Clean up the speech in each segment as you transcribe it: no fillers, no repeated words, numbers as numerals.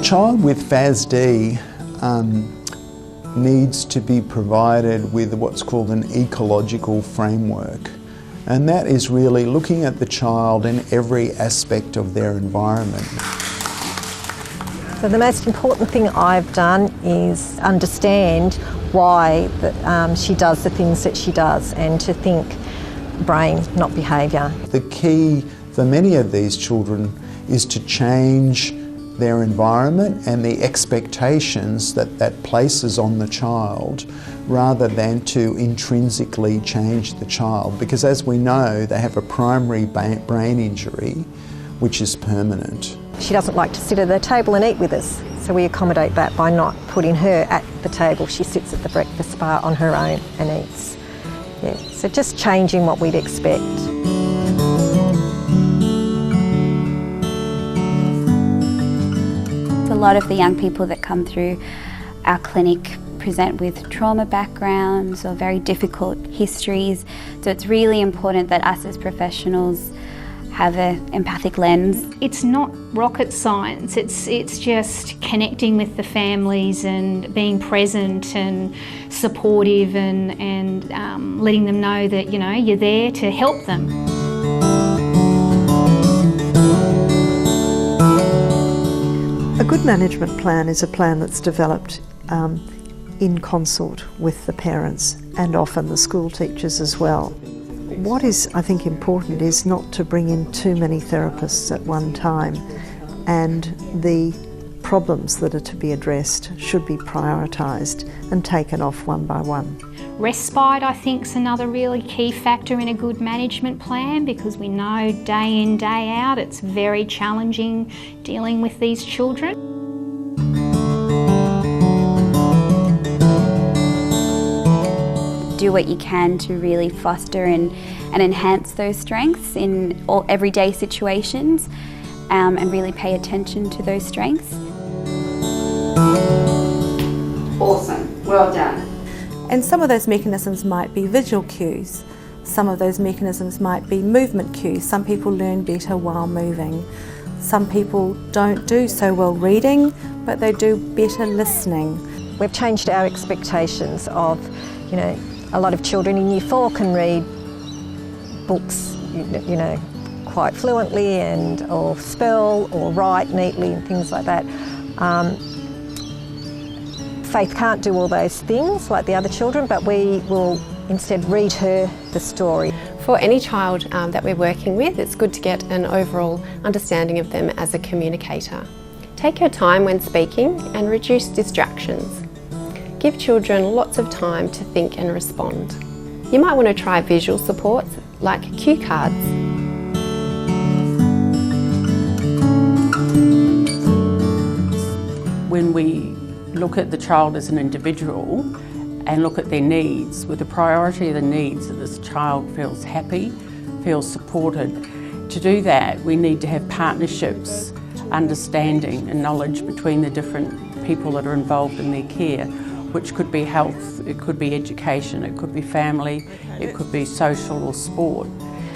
child with FASD needs to be provided with what's called an ecological framework, and that is really looking at the child in every aspect of their environment. So the most important thing I've done is understand why she does the things that she does, and to think brain, not behaviour. The key for many of these children is to change their environment and the expectations that places on the child, rather than to intrinsically change the child, because as we know, they have a primary brain injury which is permanent. She doesn't like to sit at the table and eat with us, so we accommodate that by not putting her at the table. She sits at the breakfast bar on her own and eats. Yeah, so just changing what we'd expect. A lot of the young people that come through our clinic present with trauma backgrounds or very difficult histories, so it's really important that us as professionals have an empathic lens. It's not rocket science, it's just connecting with the families and being present and supportive and letting them know that, you know, you're there to help them. A good management plan is a plan that's developed in consort with the parents and often the school teachers as well. What is, I think, important is not to bring in too many therapists at one time, and the problems that are to be addressed should be prioritised and taken off one by one. Respite, I think, is another really key factor in a good management plan, because we know day in, day out, it's very challenging dealing with these children. Do what you can to really foster and enhance those strengths in all everyday situations, and really pay attention to those strengths. Awesome, well done. And some of those mechanisms might be visual cues. Some of those mechanisms might be movement cues. Some people learn better while moving. Some people don't do so well reading, but they do better listening. We've changed our expectations of, you know, a lot of children in Year 4 can read books, you know, quite fluently and or spell or write neatly and things like that. Faith can't do all those things like the other children, but we will instead read her the story. For any child that we're working with, it's good to get an overall understanding of them as a communicator. Take your time when speaking and reduce distractions. Give children lots of time to think and respond. You might want to try visual supports like cue cards. When we look at the child as an individual and look at their needs, with the priority of the needs that this child feels happy, feels supported. To do that, we need to have partnerships, understanding and knowledge between the different people that are involved in their care, which could be health, it could be education, it could be family, it could be social or sport.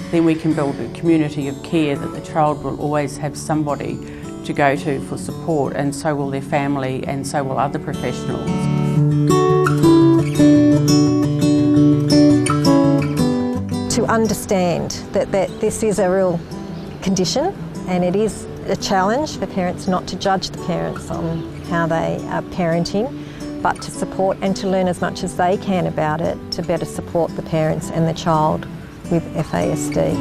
Then we can build a community of care that the child will always have somebody to go to for support, and so will their family and so will other professionals. To understand that this is a real condition, and it is a challenge for parents not to judge the parents on how they are parenting, but to support and to learn as much as they can about it to better support the parents and the child with FASD.